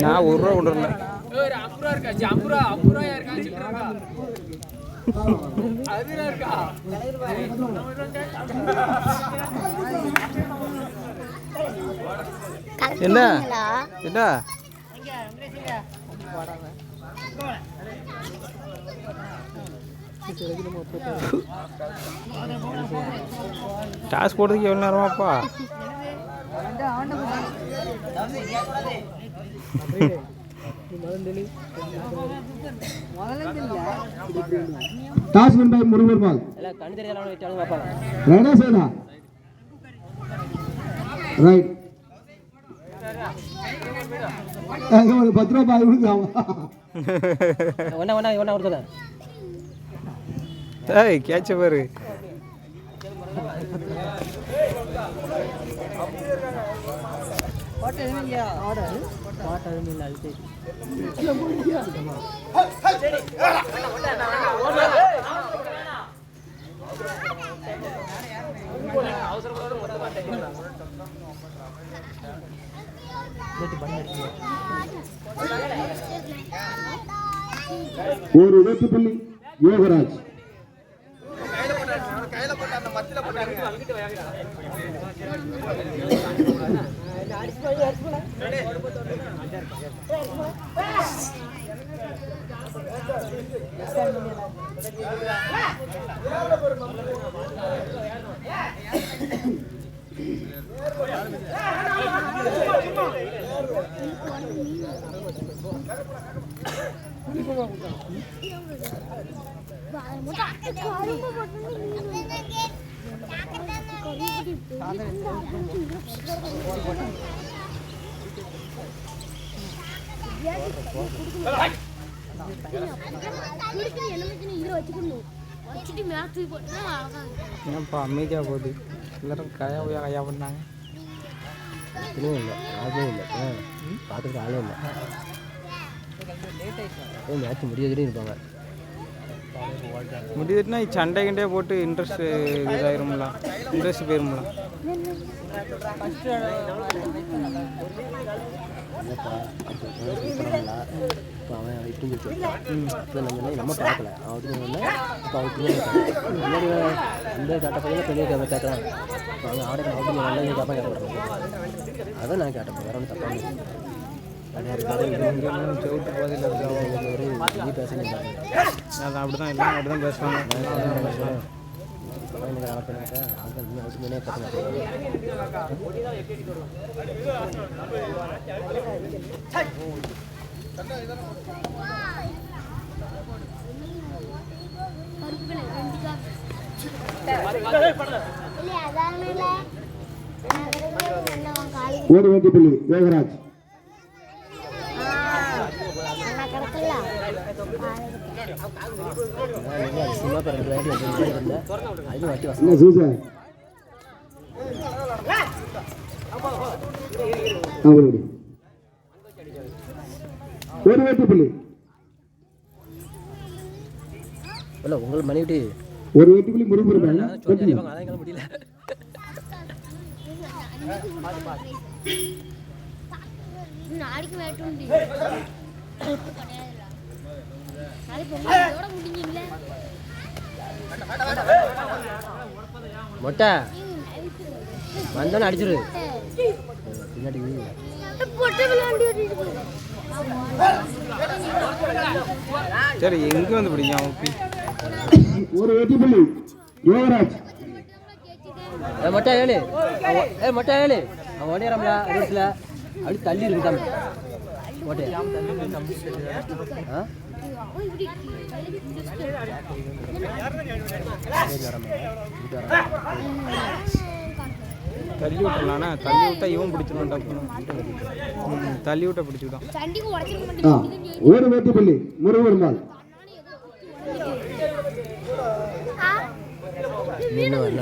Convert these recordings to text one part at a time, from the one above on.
நான் 1 ரூபா கொண்டு வரல. என்ன என்ன டாஸ் போடுறதுக்கு எவ்வளோ நேரமாப்பா? டாஸ் வின் பை முருகர் பால். ரைடா சைடா? ரைட். ஒரு 10 ரூபாய் பால் கொடுக்கலாம். ஒண்ணா கொடுத்தல. ஏய் கேட்ச் பாரு. பாட்டு என்னங்க ஆர்டர்? பாட்டு இல்ல அது சரி. ஒரு வெற்றி புள்ளி யோகராஜ். ஏன்ப்பா அமைதியாக போகுது? எல்லாரும் கையா பண்ணாங்க. இல்லை ஆகவே இல்லை, பார்த்துக்கிட்டு ஆளே இல்லை. மேட்ச் முடியாதுன்னு இருப்பாங்க. முடியுதுன்னா சண்டை கிண்டே போட்டு இன்ட்ரெஸ்ட் இதாயிரும்ல, இன்ட்ரெஸ்ட் போயிரும்ல. அவன் இட்டும் நம்ம பார்க்கல அவன் இப்போ அவனுக்கு முன்னாடி இந்த கேட்ட பையன் பெரிய கேட்கறான். அவங்க ஆட அவங்க நல்லா கேட்பான் கேட்கறாங்க. அதான் நான் கேட்டேன், வேற ஒன்றும் தப்பாக செவிட்டு போதில் ஒரு பேசுங்க. அது அப்படிதான் எல்லாம் அப்படிதான் பேசுவாங்க. ஒரு வெற்றி புள்ளி யோகராஜ். ஒரு வெற்றி புள்ளி. உங்கள் மனைவிட்டு ஒரு வெற்றி புள்ளி முருகர் முடியல. மொட்டை வந்தோன்னு அடிச்சிரு. பின்னாடி சரி எங்கே வந்து பிடிக்கும்? ஒரு வெற்றி புள்ளி யோகராஜ். மொட்டை ஏழு மொட்டை ஏழு அவன் ஓடியாரம்ல ரூட்ல அப்படி தள்ளி இருக்காம ஓட்டே. தள்ளி விட்டலாண்ணா, தள்ளி விட்டா இவன் பிடிச்சிருவான். தள்ளி விட்ட பிடிச்சிருக்கான். ஒரு வெற்றி புள்ளி முருகர் பால்.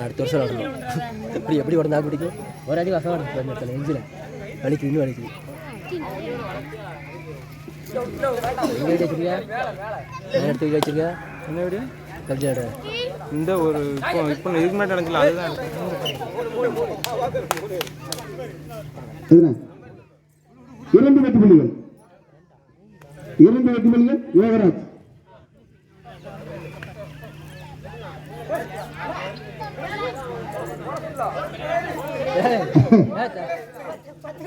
அடுத்த வருஷம் ஆடணும். எப்படி எப்படி உடனே பிடிக்கும்? ஒரு அடி வசம் எஞ்சில் வலிக்குது, இன்னும் வலிக்குது. எங்கே வச்சிருக்கியா எடுத்து வச்சிருக்கியா என்ன வீடியோ கப்ஜாடு இந்த ஒரு இப்போ இதுக்கு முன்னாடி நடந்துல அதுதான் எதுனா 2 வெற்றி புள்ளிகள் 2 வெற்றி புள்ளிகள் யோகராஜ்.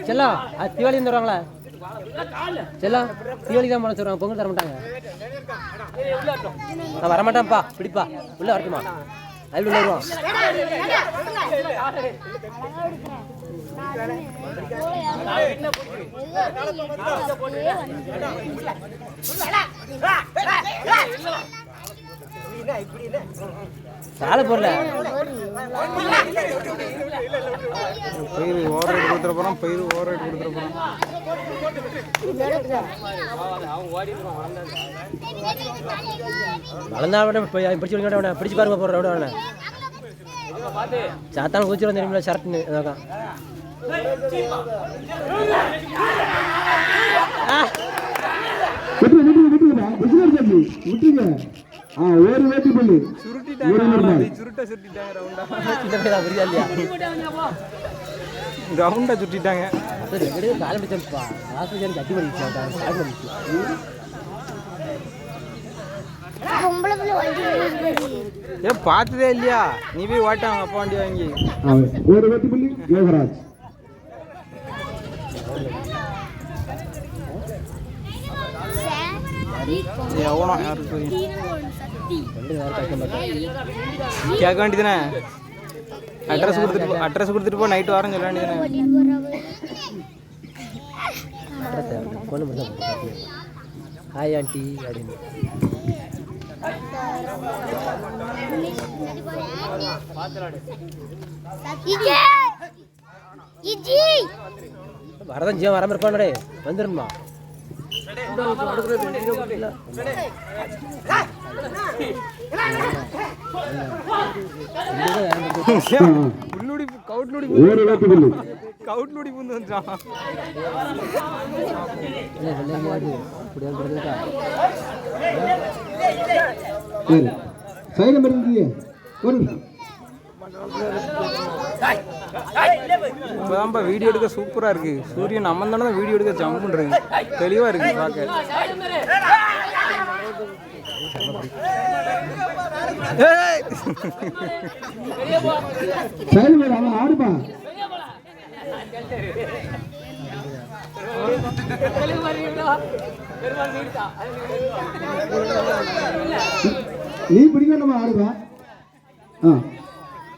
செல்லா அது தீபாவளி தருவாங்களா செல்லா தீபாவளி தான் பண்ண சொல்கிறாங்க பொங்கல் தர மாட்டாங்க நான் வரமாட்டேன்ப்பா பிடிப்பா உள்ள வரட்டுமா அது உள்ள வருவான் சாலை போடல பயிர் ஓவர் ரேட் கொடுத்துட போகிறோம் பயிர் ஓவர் ரேட் கொடுத்துட போகிறோம் வளர்ந்தா விட பிடிச்சி விட பிடிச்சி பாருங்க போடுற விட வேணா சாத்தான குச்சி வந்து தெரியுமில்ல ஷர்ட்னு அதான் ஒரு வெற்றி புள்ளி சுருட்டிட்டாங்க ரவுண்டா புரியா இல்லையா ரவுண்டா சுட்டிட்டாங்க காலை பிடிச்சா ஆஸ்பத்திரி கட்டி பண்ணிச்சு ஏன் பார்த்ததே இல்லையா நீ போய் ஓட்டாங்க அப்பா வண்டி வாங்கி ஒரு வெற்றி புள்ளி யோகராஜ். எவனோ யாருக்கு கேட்க வேண்டியதுனே அட்ரஸ் கொடுத்துட்டு போ நைட்டு வரேன்னு சொல்ல வேண்டியதுனே பொண்ணு மட்டும் ஹாய் ஆண்டி அப்படின்னு வரதான் ஜீவன் வராம இருப்பானே வந்துடுமா கவுட்லுடி புந்து வந்துட்டான் இப்போதான்ப்பா வீடியோ எடுக்க சூப்பராக இருக்கு சூரியன் நம்ம தானே வீடியோ எடுக்க ஜம்ப் பண்ணுறேங்க தெளிவாக இருக்கு பார்க்க ஆடுப்பா நீ பிடிக்க நம்ம ஆடுப்பா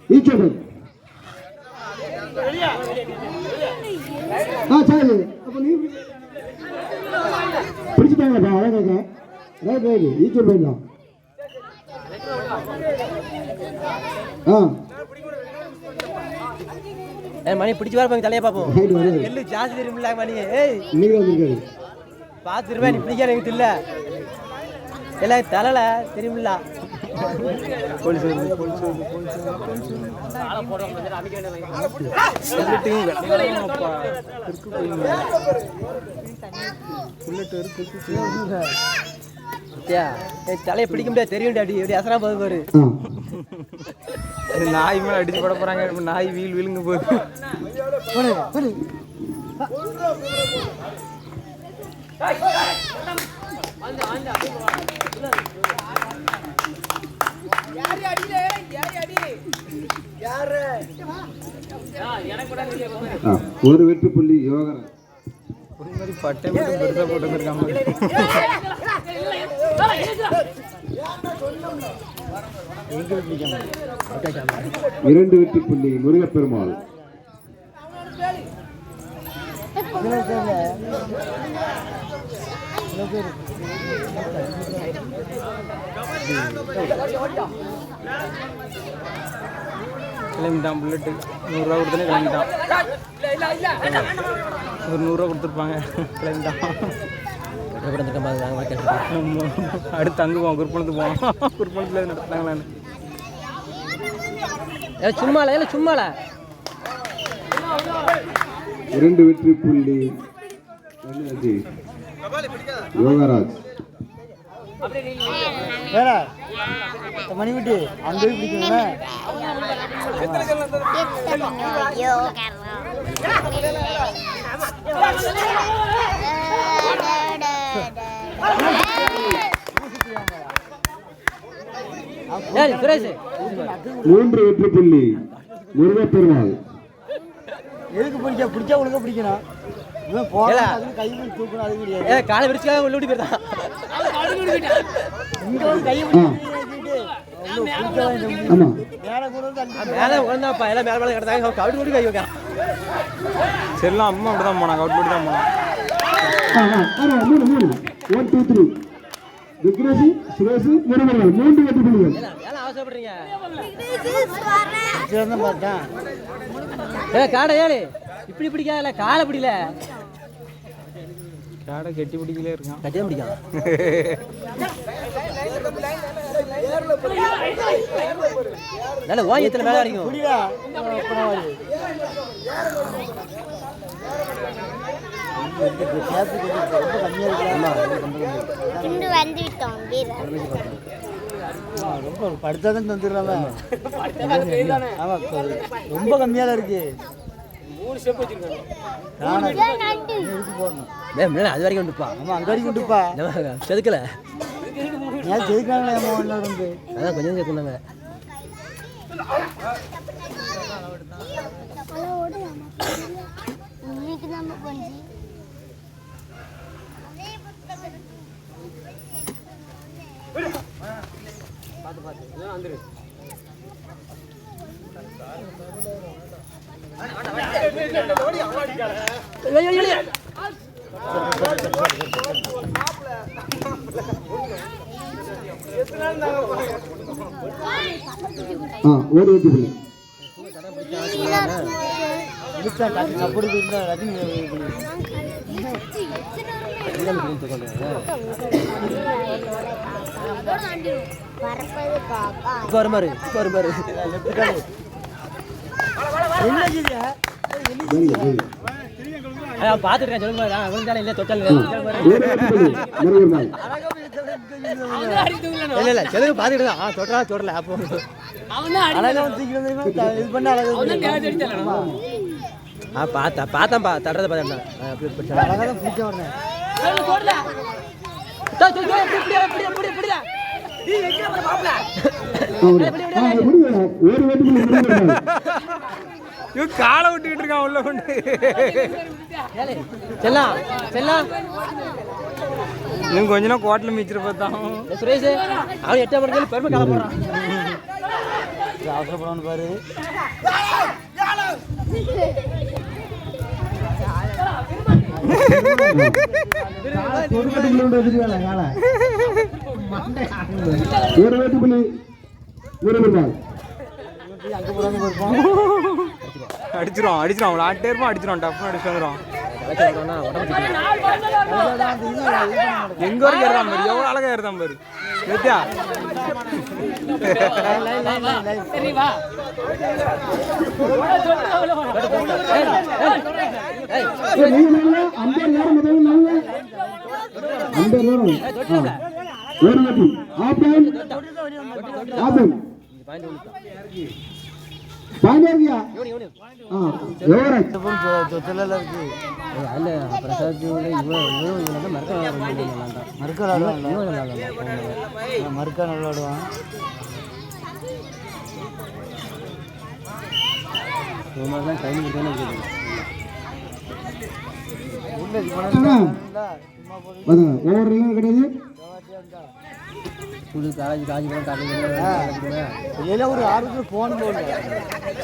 ஈச்சோடு சரி அப்போ நீ பிடிச்சிட்டாங்கப்பா அழகாக ரைட் ரைட் ஈச்சோடு போயிடலாம் மணி பிடிச்சி வர தலையை பார்ப்போம் எள்ளு ஜாஸ்தி தெரியுமில்ல மணி ஏய் இன்னைக்கு வந்திருக்காரு பார்த்துருவேன் நீ பிடிக்க எனக்கு தெரியல எல்லாம் தலைல தெரியுமில்ல தலையை பிடிக்க முடியாது தெரியும் டாடி எப்படி அசரா போது பாரு நாய் மேல அடிச்சு போட போறாங்க நாய் வீல் விழுங்க போகுது ஒரு வெற்றி புள்ளி யோகராஜ். பட்டை மட்டும் பெருசா போட்டு வந்திருக்காங்க 2 வெற்றி புள்ளி முருகப்பெருமாள். கிளம்பிட்டான் புல்லட்டு 100 ரூபா கொடுத்தனே கிளம்பிட்டான் ஒரு 100 ரூபா கொடுத்துருப்பாங்க கிளம்பிட்டான் அடுத்து அங்கே போவோம் குருப்பணத்துக்கு போவோம் குருப்பணத்தில் நடத்துனாங்களான்னு சும்மால இல்லை சும்மால 2 வெற்றி புள்ளி யோகராஜ் மணி விட்டு அங்கே பிடிக்கணும்ல மூன்று வெற்றி புள்ளி முருகப்பெருமாள். எதுக்கு பிடிச்சா ஒழுங்கா பிடிக்கணும் இவன் போடா அதுக்கு கை பிடிச்சி தூக்கணும் அது கிடையாது காலை விரிச்சுக்காக உள்ள ஓடி போயிருந்தான் இங்க வந்து கை பிடிச்சிட்டு ஆமா மேலே கூட வந்து மேலே உட்காந்தாப்பா எல்லாம் மேலே மேலே கிடந்தாங்க கவிட்டு ஓடி கை வைக்கான் சரிலாம் அம்மா அப்படி தான் போனாங்க அவுட் போட்டு தான் போனான். மூணு 1 2 3 விக்ரேஷ் சுரேஷ் முருகப்பெருமாள் மூன்று வெற்றி புள்ளிகள். ஏன் அவசரப்படுறீங்க சேர்ந்து பார்த்தேன் காடை ஏழு இப்படி பிடிக்காத காலை பிடிக்கல காடை கெட்டி பிடிக்கலே இருக்கான். கட்டியம் பிடிக்காத நல்ல ஓயத்தில் மேலே வரைக்கும் புரியல ரொம்ப கம்மியாக ரொம்ப படுத்தாதான் தந்துடுறாங்க ஆமா ரொம்ப கம்மியாக தான் இருக்கு போடணும் அது வரைக்கும் விட்டுப்பா ஆமா அங்கே வரைக்கும் விட்டுப்பா செதுக்கல ஏன் ஜெயிக்கிறாங்களே இருந்து அதான் கொஞ்சம் சேர்த்துனாங்க ஒரு வெற்றி புள்ளி. அப்படி ரஜினி வருமாறு பார்த்துருக்கேன் சொல்லுங்க விழுந்தாலும் இல்லை தொட்டாலும் ஒரு வெற்றி புள்ளி முருகப்பெருமாள். இல்லை இல்லை செதுக்கு பார்த்துட்டு தொட்டா தொடல அப்போ அழகா இது பண்ண பார்த்தேன்ப்பா தட்டுறதை பார்த்தேன் அப்படி அழகா தான் பிடிச்ச வரேன் ஒரு வெற்றி புள்ளி முருகப்பெருமாள். இவன் காலை விட்டுக்கிட்டு இருக்கான் உள்ள கொண்டு. செல்லாம் செல்லாம் இன்னும் கொஞ்ச நேரம் கோட்டில் மிச்சிட்டு பார்த்தான். சுரேஷ் அவன் 8 மணிக்கு பெருமை கால போடுறான் அவசரப்படணும் பாரு ஒரு வெற்றி புள்ளி முருகப்பெருமாள். அங்கே போகிறாங்க இருப்பான் அடிச்சிரும் அவளை ஆட்டே இருப்பான் அடிச்சிரும் டப்புன்னு அடிச்சு வந்துடும். எங்க வரைக்கும் ஏறான் பாரு எவ்வளோ அழகா ஏறுதான் பாரு நித்யா. ஒரு வெற்றி ஆப்பன் ஆப்பன் பாண்டியா யுவராஜ் தொழில இருக்கு அல்ல பிரசாத் இவன் மறுக்க மறுக்க நல்லா விளாடுவான் இவன் ட்ரைனிங் கொடுத்தானே ஓவரெல்லாம் கிடையாது. ஒரு ஆர்வத்தில் போன் போடல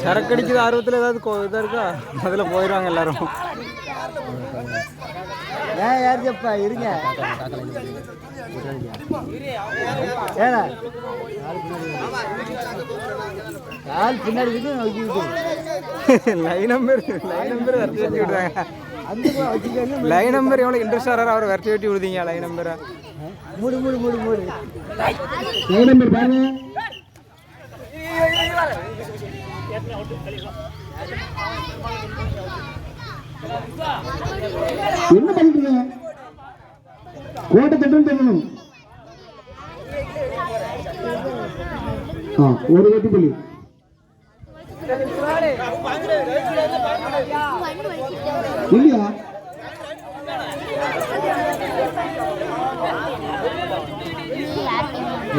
சரக்கு அடிக்குது ஆர்வத்தில் ஏதாவது இதாக இருக்கா அதில் போயிடுவாங்க எல்லாரும். ஏன் யார் செப்பா இருங்க ஏடா கால் பின்னாடி லைன் நம்பர் விரட்டி வெட்டி விடுறாங்க. லைன் நம்பர் எவ்வளோ இன்ட்ரெஸ்ட் ஆகிறாரோ அவரை விரட்டி வெட்டி விடுதீங்க லைன் நம்பரை. மூடு லைன் நம்பர் பாருங்க. என்ன பண்ணிட்டு கோட்டை தட்டும் தரணும். ஒரு வெட்டி புள்ளி. இல்லையா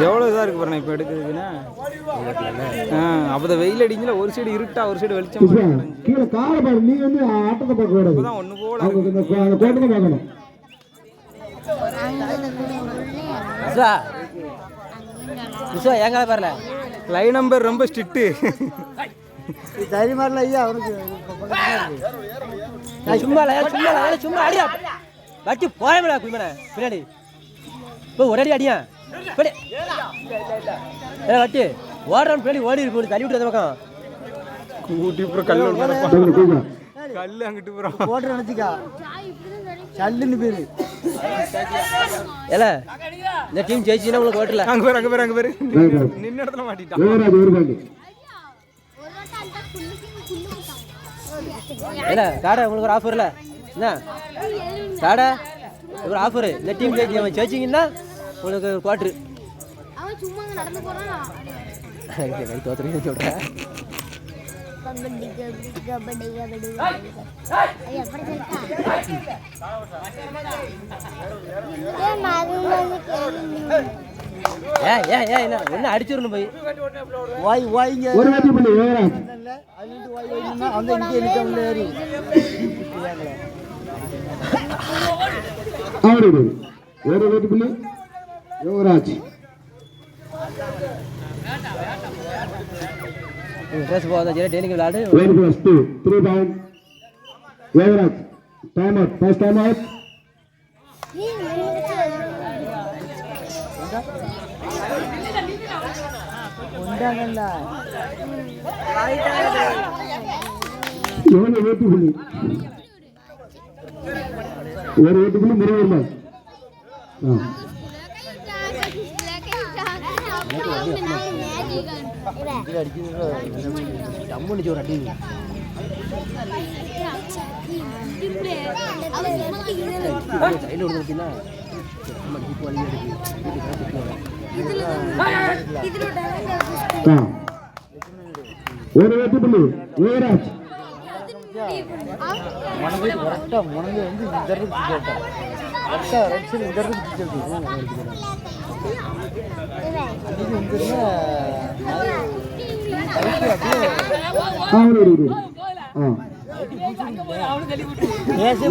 எவ்வளோ இதாக இருக்கு பாருங்க இப்போ எடுக்கிறதுக்குன்னா. அப்போ வெயில் அடிக்கல, ஒரு சைடு இருட்டா ஒரு சைடு வெளிச்சம். கீழே காலை பாரு, நீ வந்து ஆட்டத்தை பார்க்க கூடாது. இப்போதான் ஒன்று போல அந்த கோட்டை தான் பார்க்கணும். எங்கே பாருல லைன் நம்பர் ரொம்ப ஸ்ட்ரிக்ட்டு. தைரியமா இல்லை ஐயா அவனுக்கு. சும்மா சும்மா அடியா வட்டி போயமிடா குடிமனை பின்னாடி இப்போ ஒரு அடி அடியா வட்டி ஓடுறான் பின்னாடி ஓடி இருக்கு தள்ளி விட்டு அந்த பக்கம் கூட்டி அப்புறம் கல் அங்கிட்டு போகிறோம். போட்டு நினச்சிக்கா சல்லுன்னு பேரு. ஏல இந்த டீம் ஜெயிச்சுன்னா உங்களுக்கு ஓட்டல. அங்கே பேர் நின்ன இடத்துல மாட்டிட்டான். ஏல காடா உங்களுக்கு ஒரு ஆஃபர் இல்லை என்ன காடா ஒரு ஆஃபரு. இந்த டீம் ஜெயிச்சிங்கன்னா உங்களுக்கு ஒரு குவாட்ரு. கை தோத்துறீங்கன்னு சொல்கிறேன். என்ன அடிச்சிடணும் போய் வாய் வாய்ங்க ஒரு வெட்டி புள்ளி. அந்த இங்கே இருக்க ஏறி ஒரு வெட்டி புள்ளி யுவராஜ். ட்ரெஸ் போகாத டேனிங் விளையாடு. 3 point Yuvraj. Time out. First time out. உண்டாங்கல்ல எவ்வளவு வெட்டி புள்ளி? ஒரு வெட்டி புள்ளி முருகன். அம்முனிச்சு ஒரு அடி சைடில் விடுங்க. ஒரு வெட்டி புள்ளி யுவராஜ். மனது கரெக்டா மனது வந்து இந்த இடத்துக்கு கேட்டேன். கரெக்டா ரைட் சைடு இந்த இடத்துக்கு கேட்டேன். இது வந்துருந்தா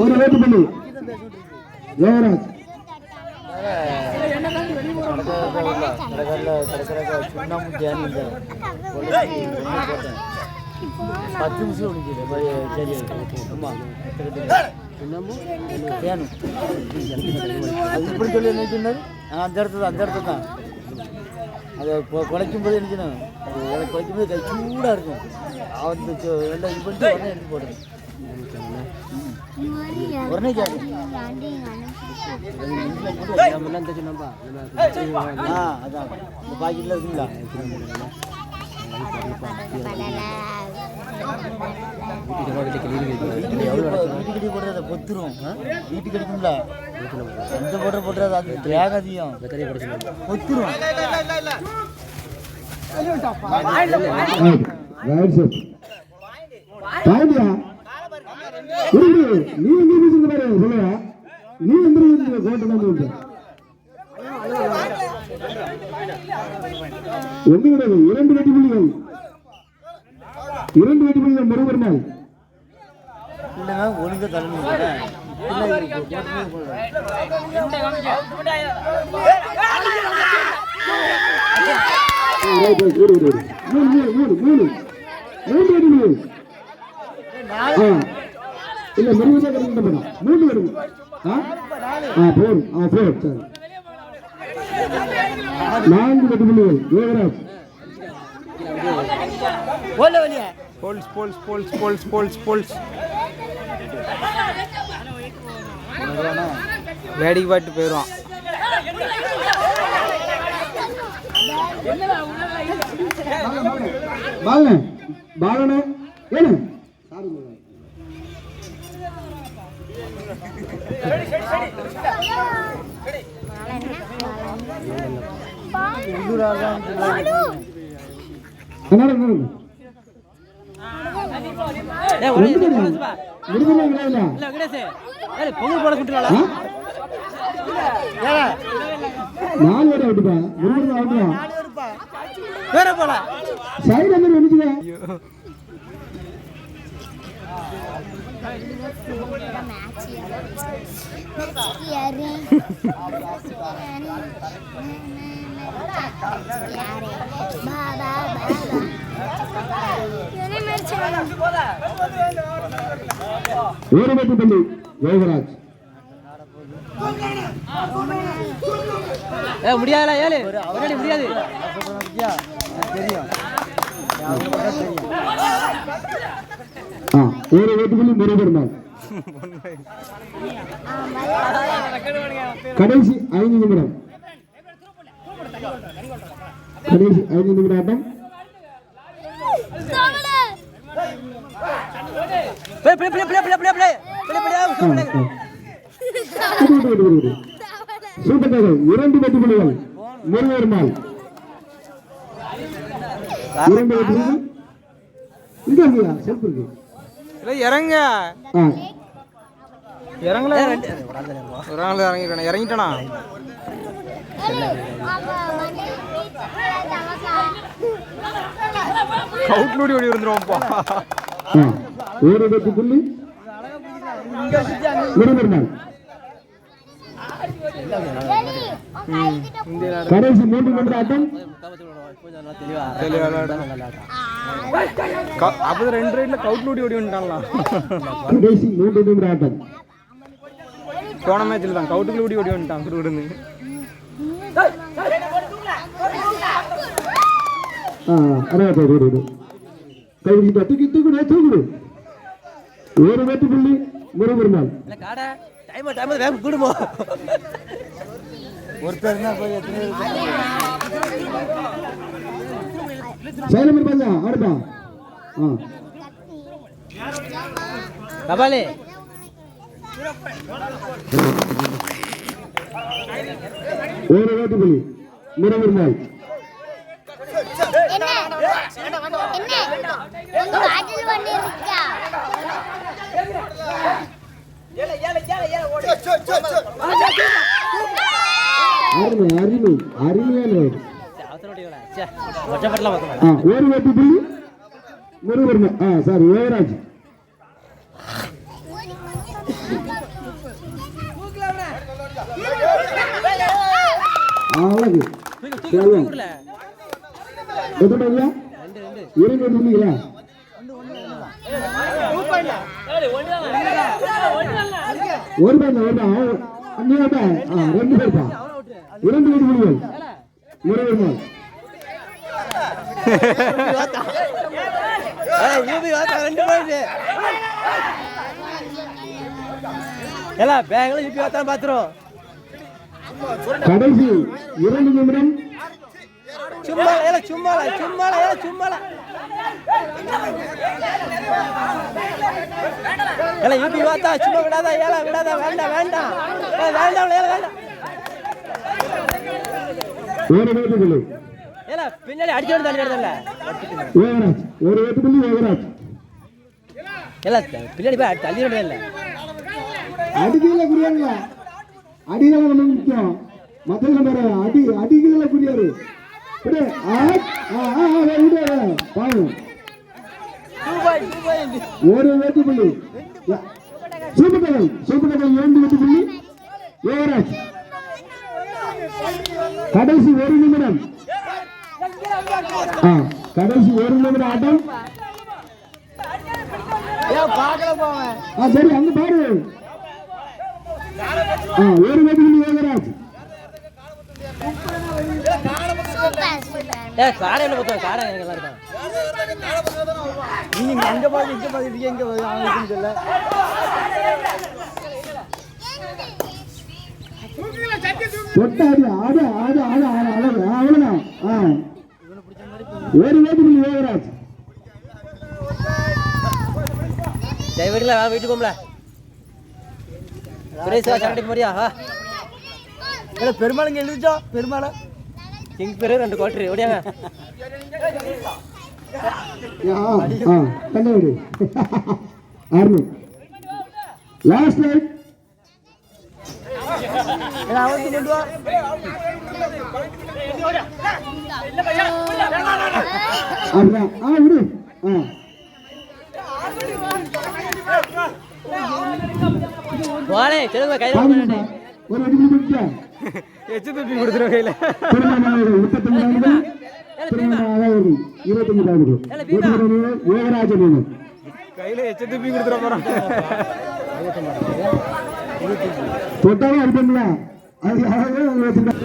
ஒரு வெட்டி புள்ளி யுவராஜ். சுண்ணாம்பு தேனி 10 நிமிஷம் சரி. ஆமாம் சுண்ணாம்பு தேனும் அது இப்படி சொல்லி என்ன சொன்னார்? அந்த இடத்துல தான் அதை குலைக்கும் போது என்ன சொன்னாங்க? குலைக்கும் போது கை சூடாக இருக்கும். அவருக்கு எல்லாம் இது பண்ணிட்டு உடனே எடுத்து போடுறது. உடனே கேட்கும். அதான் இந்த பாக்கெட்டில் இருக்குங்களா? வீட்டுக்கடி போடுறத பொத்துரும். வீட்டுக்கு அடிக்கும்ல எந்த போடுறது அது வேகாதியம் பொத்துரும். நீ சொல்லுவா நீ எந்த கோட்டை வந்து எந்த இரண்டு வெட்டி புள்ளிகள் முருகர்மாள். ஒழுங்க தலைமை இல்ல முருகன் 3 வருது. போதும். சரி 4 வெட்டி புள்ளிகள் யுவராஜ். போல்ஸ் வேடிக்கை பாட்டு போயிடுவான். பாலனே ஏன்னு பொங்கல் போட குட்டுறாளா 4 பேர் அவுட்டுப்பா முருகன் அவுட்டுப்பா வேற போல சைடு வந்து வந்துச்சுங்க ஒரு வெற்றி பள்ளி யோகராஜ் முடியாதுல ஏழு முடியாது தெரியும் ஒரு வெற்றி பள்ளி முருகன் கடைசி 5 நிமிடம் ஆட்டம் சூப்பர் 2 வெற்றி புள்ளிகள் முருகன் 2 வெற்றி புள்ளிகள் இங்க இருக்கியா செல்ஃப் இருக்கு இறங்க இறங்கல ஒரு ஆள் இறங்கிட்டானா அவுட்லோடி ஓடி வந்துருவோம்ப்பா ஒரு வெற்றி புள்ளி முருகன் கடைசி 3 நிமிட ஆட்டம் அப்போ 2 ரைட்ல கவுட்லோடி ஓடி வந்துட்டாங்களாம் கடைசி 3 நிமிட ஆட்டம் போன மேட்ச்ல தான் கவுட்டுக்குள்ள ஓடி வந்துட்டான் குடுகுடுன்னு ஒரு வெற்றி புள்ளி முருகன் ஒருத்தர் போய் எத்தனை சைலம் இருப்பாங்க ஆடுப்பா கபாலி ஒரு வெற்றி புள்ளி முருகன் அருமையான ஒரு வெற்றி புள்ளி முருகன் சாரி யோகராஜ் அழகு எத்தனை 2 புள்ளிகளா ஒரு பேர் 2 பேர்ப்பா 2 வெற்றி புள்ளிகள் முருகன் கடைசி 2 நிமிடம் சும்மா யூபி வாத்தா சும்மா விடாத வேண்டாம் வேண்டாம் ஒரு வெற்றி புள்ளி பின்னாடி அடிச்சு யோகராஜ் ஒரு வெற்றி புள்ளி யோகராஜ் பின்னாடி போய் தள்ளி இல்ல அடிக்கல குடியாருங்க அடிதான் ரொம்ப முக்கியம் மத்தவங்க பாரு அடிக்கல குடியாரு ஒரு வெற்றி புள்ளி சூப்பர் 2 வெற்றி புள்ளி யோகராஜ் கடைசி 1 நிமிடம் கடைசி 1 நிமிடம் ஆட்டம் சரி அங்க பாரு ஒரு வெற்றி புள்ளி யோகராஜ் நீங்க அங்க பாத்து எங்க தெரியல அவ்வளவுதான் ஒரு வெற்றி புள்ளி யோகராஜ் வீட்டுக்கு போம்ல பெருமாளுங்க எழுதிச்சோ பெருமாளை கிங் பேரு 2 குவார்டர் ஓடியாங்க கண்டு விடு ஆர்மி லாஸ்ட் லைட் அவன் கொண்டு வா அப்படிதான் விடு வாளே செல்லுங்க கையில ஒரு அடி முடிச்சா எச்சு துப்பி கொடுத்துருவோம் கையில். யோகராஜன் கையில் எச்சு துப்பி கொடுத்துட போகிறோம். தொட்டாலும் அடிப்பீங்களா அது